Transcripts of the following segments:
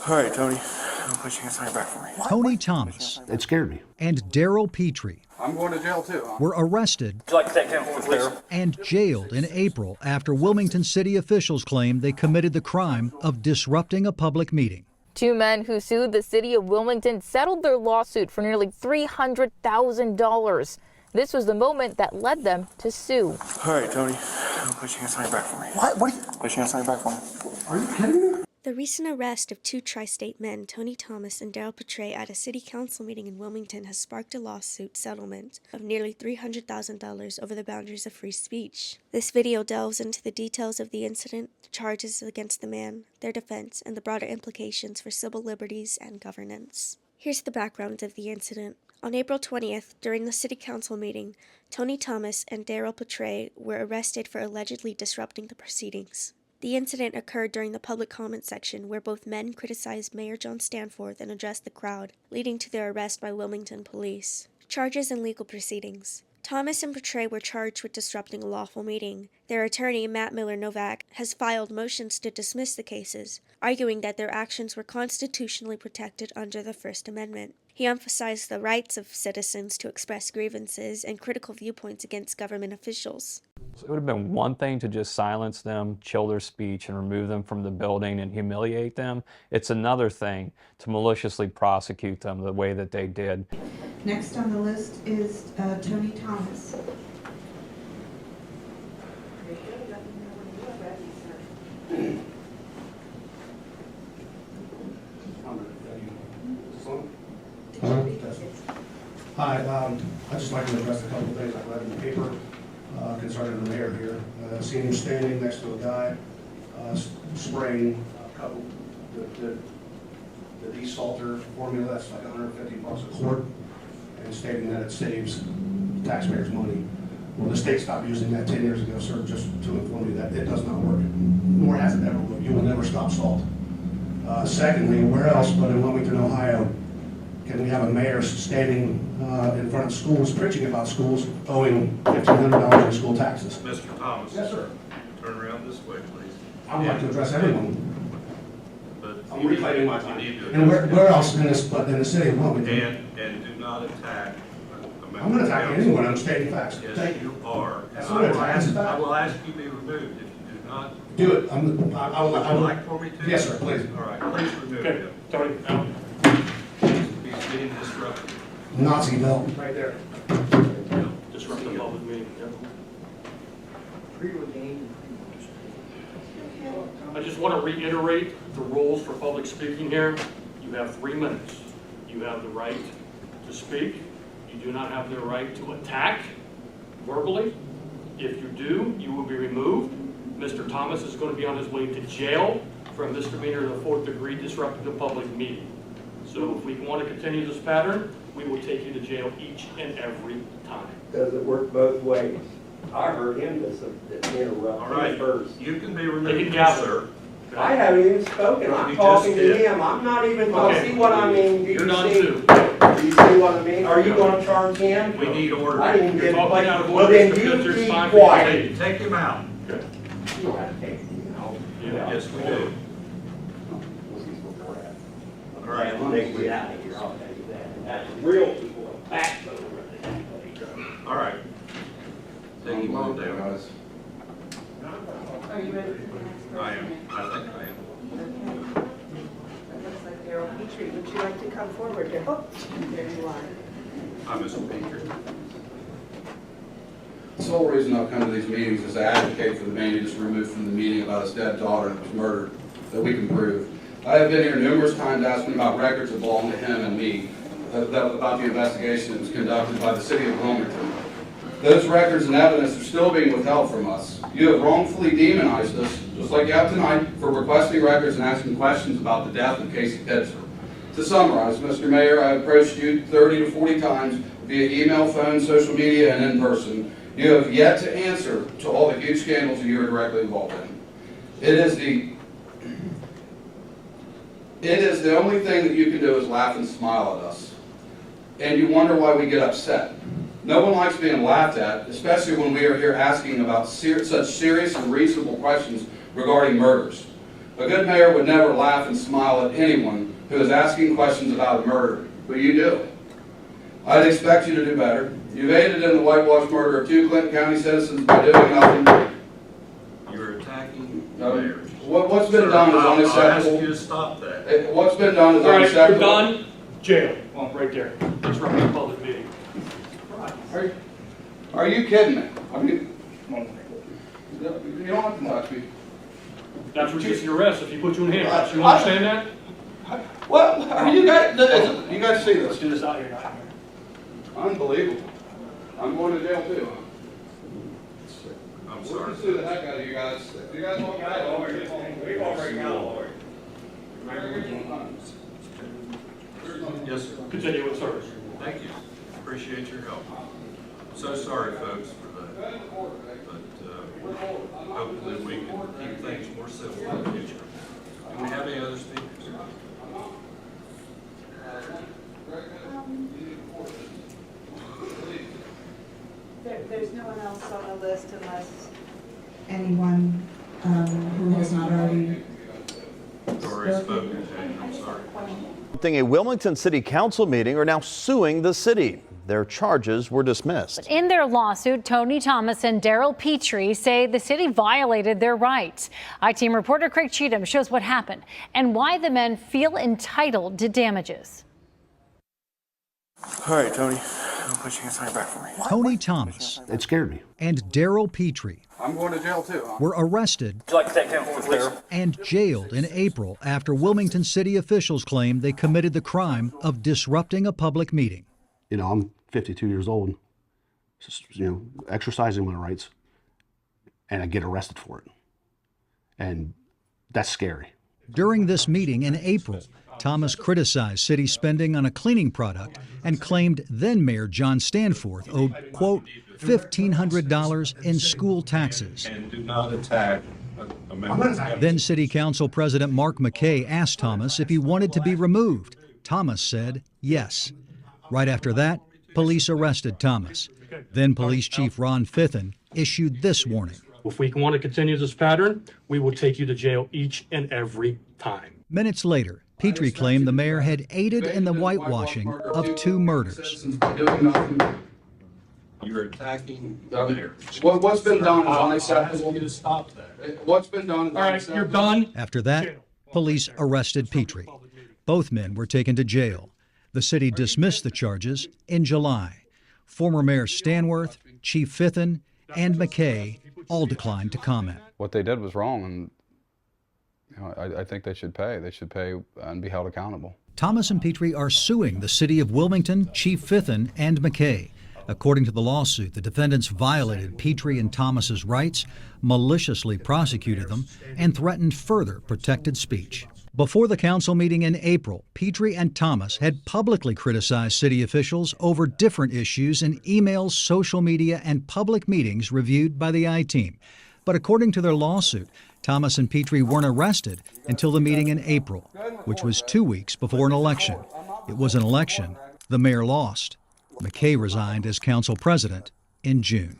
All right, Tony. I'll put your hands on your back for me. Tony Thomas It scared me. and Darrell Petrey I'm going to jail too. were arrested Would you like to take him home, please? and jailed in April after Wilmington city officials claimed they committed the crime of disrupting a public meeting. Two men who sued the city of Wilmington settled their lawsuit for nearly $300,000. This was the moment that led them to sue. All right, Tony. I'll put your hands on your back for me. What? What are you? Put your hands on your back for me. Are you kidding me? The recent arrest of two tri-state men, Tony Thomas and Darrell Petrey, at a city council meeting in Wilmington has sparked a lawsuit settlement of nearly $300,000 over the boundaries of free speech. This video delves into the details of the incident, the charges against the man, their defense, and the broader implications for civil liberties and governance. Here's the background of the incident. On April 20th, during the city council meeting, Tony Thomas and Darrell Petrey were arrested for allegedly disrupting the proceedings. The incident occurred during the public comment section where both men criticized Mayor John Stanforth and addressed the crowd, leading to their arrest by Wilmington police. Charges and legal proceedings. Thomas and Petrey were charged with disrupting a lawful meeting. Their attorney, Matt Miller-Novak, has filed motions to dismiss the cases, arguing that their actions were constitutionally protected under the First Amendment. He emphasized the rights of citizens to express grievances and critical viewpoints against government officials. It would have been one thing to just silence them, chill their speech, and remove them from the building and humiliate them. It's another thing to maliciously prosecute them the way that they did. Next on the list is Tony Thomas. Hi, I'd just like to address a couple of things I read in the paper concerning the mayor here. Seen him standing next to a guy spraying a couple, the desalter formula, that's like $150 a quart, and stating that it saves taxpayers money. Well, the state stopped using that 10 years ago, sir, just to inform you that it does not work, nor has it ever worked. You will never stop salt. Secondly, where else but in Wilmington, Ohio, can we have a mayor standing in front of schools, preaching about schools, owing $1,500 in school taxes? Mr. Thomas. Yes, sir. Turn around this way, please. I would like to address everyone. But I'm reclaiming my time. You need to And where else in this, but in the city of Wilmington? And do not attack. I'm going to attack anyone. I'm stating facts. Yes, Thank you are. That's not an attack. That's a fact. I will ask you to be removed if you do not. Do it. I Would you would like for me to? Yes, sir, please. All right, please remove him. Tony. He's being disruptive. Naziville. Right there. Disrupt the public meeting. I just want to reiterate the rules for public speaking here. You have 3 minutes. You have the right to speak. You do not have the right to attack verbally. If you do, you will be removed. Mr. Thomas is going to be on his way to jail for a misdemeanor of the 4th degree disrupting the public meeting. So if we want to continue this pattern, we will take you to jail each and every time. Does it work both ways? I heard him interrupt. All right, first. you can be removed, gather. sir. I haven't even spoken. I'm You talking just to did. him. I'm not even talking. Okay. See what I mean? Do You're you done see? too. Do you see what I mean? Are you going to charge him? We need order. I didn't You're get talking out of Well, order, then Mr. you Pitzer. It's keep time for you to quiet. leave. Take him out. You don't have to take me out. Yes, we do. All right, I'll take you out of here. I'll tell you that. That's real people. Facts over there. all right. Take him on down. Are you ready for the next person? I am. I think I am. Okay. That looks like Darrell Petrey. Would you like to come forward here? Oh, there you are. I'm Mr. Peter. The sole reason I've come to these meetings is to advocate for the man who just removed from the meeting about his dead daughter that was murdered, that we can prove. I have been here numerous times asking about records that belong to him and me, about the investigation that was conducted by the city of Wilmington. Those records and evidence are still being withheld from us. You have wrongfully demonized us, just like you have tonight, for requesting records and asking questions about the death of Casey Pitzer. To summarize, Mr. Mayor, I have approached you 30 to 40 times via email, phone, social media, and in person. You have yet to answer to all the huge scandals you are directly involved in. It is the only thing that you can do is laugh and smile at us. And you wonder why we get upset. No one likes being laughed at, especially when we are here asking about such serious and reasonable questions regarding murders. A good mayor would never laugh and smile at anyone who is asking questions about a murder, but you do. I'd expect you to do better. You've aided in the whitewash murder of 2 Clinton County citizens by doing nothing. You're attacking the mayor. What's been done is I asked unacceptable. you to stop that. What's been done is All right, you're unacceptable. done. Jail. Well, right there. Disrupting a public meeting. Are you kidding me? I mean, you don't have to touch me. That's resisting arrest if you put you in handcuffs. You understand that? What? Are you guys see this? Do this out here, not here. Unbelievable. I'm going to jail too. I'm We're sorry. gonna sue the heck out of you guys. If you guys want We've already got a lawyer. Yes, sir. Continue with service. Thank you. Appreciate your help. So sorry, folks, for that. But hopefully we can keep things more civil in the future. Do we have any other speakers? There's no one else on the list unless anyone who has not already Already spoken, Jane, I'm sorry. A Wilmington City Council meeting are now suing the city. Their charges were dismissed. In their lawsuit, Thomas and Darrell Petrey say the city violated their rights. I-Team reporter Craig Cheatham shows what happened and why the men feel entitled to damages. All right, Tony. Put your hands on your back for me. Tony Thomas It scared me. and Darrell Petrey I'm going to jail too. were arrested Would you like to take him home, please? and jailed in April after Wilmington city officials claimed they committed the crime of disrupting a public meeting. You know, I'm 52 years old, exercising my rights, and I get arrested for it. And that's scary. During this meeting in April, Thomas criticized city spending on a cleaning product and claimed then Mayor John Stanforth owed, quote, $1,500 in school taxes. And do not attack a member. Then City Council President Mark McKay asked Thomas if he wanted to be removed. Thomas said yes. Right after that, police arrested Thomas. Then Police Chief Ron Fithen issued this warning. If we want to continue this pattern, we will take you to jail each and every time. Minutes later, Petrey claimed the mayor had aided in the whitewashing of 2 murders. You're attacking the mayor. What's been done is I asked unacceptable. you to stop that. What's been done is All right, unacceptable. you're done. After that, police arrested Petrey. Both men were taken to jail. The city dismissed the charges in July. Former Mayor Stanforth, Chief Fithen, and McKay all declined to comment. What they did was wrong, and I think they should pay. They should pay and be held accountable. Thomas and Petrey are suing the city of Wilmington, Chief Fithen, and McKay. According to the lawsuit, the defendants violated Petrey and Thomas's rights, maliciously prosecuted them, and threatened further protected speech. Before the council meeting in April, Petrey and Thomas had publicly criticized city officials over different issues in emails, social media, and public meetings reviewed by the I-Team. But according to their lawsuit, Thomas and Petrey weren't arrested until the meeting in April, which was 2 weeks before an election. It was an election the mayor lost. McKay resigned as council president in June.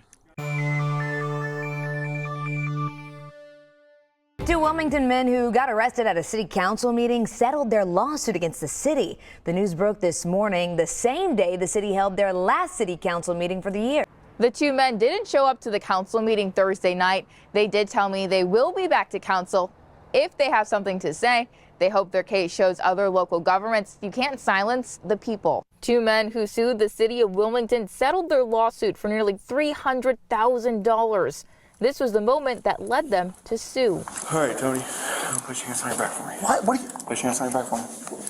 2 Wilmington men who got arrested at a city council meeting settled their lawsuit against the city. The news broke this morning, the same day the city held their last city council meeting for the year. The 2 men didn't show up to the council meeting Thursday night. They did tell me they will be back to council if they have something to say. They hope their case shows other local governments you can't silence the people. 2 men who sued the city of Wilmington settled their lawsuit for nearly $300,000. This was the moment that led them to sue. All right, Tony. Put your hands on your back for me. What are you? Put your hands on your back for me.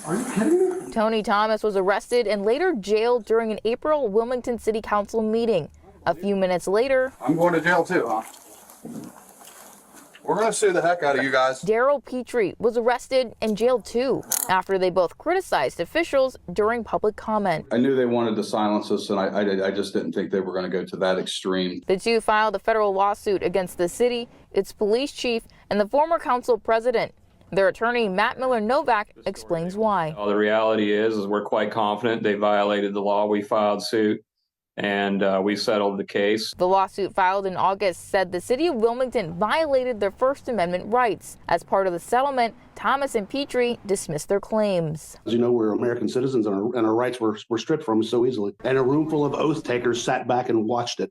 Are you kidding me? Tony Thomas was arrested and later jailed during an April Wilmington City Council meeting. A few minutes later, I'm going to jail too, huh? We're going to sue the heck out of you guys. Darrell Petrey was arrested and jailed too after they both criticized officials during public comment. I knew they wanted to silence us, and I just didn't think they were going to go to that extreme. The 2 filed a federal lawsuit against the city, its police chief, and the former council president. Their attorney, Matt Miller-Novak, explains why. The reality is we're quite confident they violated the law. We filed suit, and we settled the case. The lawsuit filed in August said the city of Wilmington violated their First Amendment rights. As part of the settlement, Thomas and Petrey dismissed their claims. As you know, we're American citizens, and our rights were stripped from us so easily. And a room full of oath takers sat back and watched it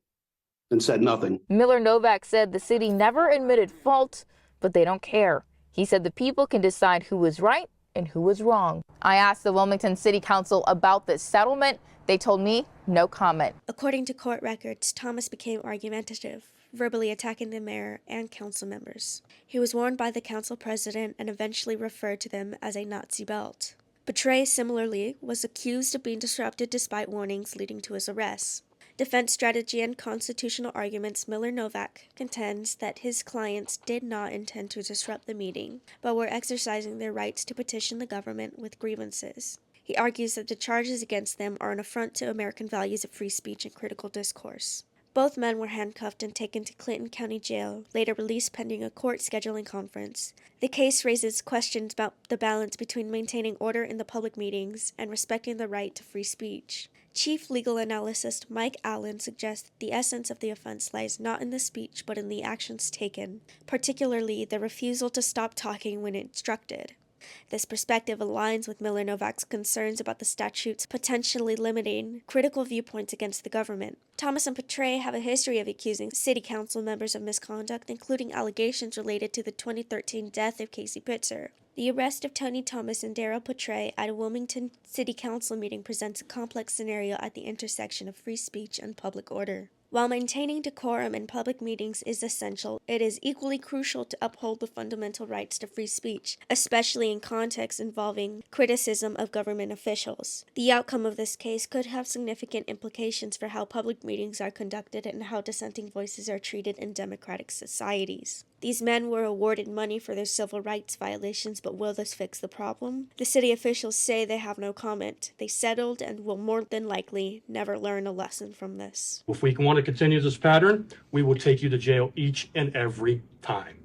and said nothing. Miller Novak said the city never admitted fault, but they don't care. He said the people can decide who was right and who was wrong. I asked the Wilmington City Council about this settlement. They told me no comment. According to court records, Thomas became argumentative, verbally attacking the mayor and council members. He was warned by the council president and eventually referred to them as a Nazi belt. Petrey, similarly, was accused of being disruptive despite warnings leading to his arrest. Defense strategy and constitutional arguments, Miller Novak contends that his clients did not intend to disrupt the meeting, but were exercising their rights to petition the government with grievances. He argues that the charges against them are an affront to American values of free speech and critical discourse. Both men were handcuffed and taken to Clinton County Jail, later released pending a court scheduling conference. The case raises questions about the balance between maintaining order in the public meetings and respecting the right to free speech. Chief legal analyst Mike Allen suggests the essence of the offense lies not in the speech but in the actions taken, particularly the refusal to stop talking when instructed. This perspective aligns with Miller Novak's concerns about the statute's potentially limiting critical viewpoints against the government. Thomas and Petrey have a history of accusing city council members of misconduct, including allegations related to the 2013 death of Casey Pitzer. The arrest of Tony Thomas and Darrell Petrey at a Wilmington City Council meeting presents a complex scenario at the intersection of free speech and public order. While maintaining decorum in public meetings is essential, it is equally crucial to uphold the fundamental rights to free speech, especially in contexts involving criticism of government officials. The outcome of this case could have significant implications for how public meetings are conducted and how dissenting voices are treated in democratic societies. These men were awarded money for their civil rights violations, but will this fix the problem? The city officials say they have no comment. They settled and will more than likely never learn a lesson from this. If we want to continue this pattern, we will take you to jail each and every time.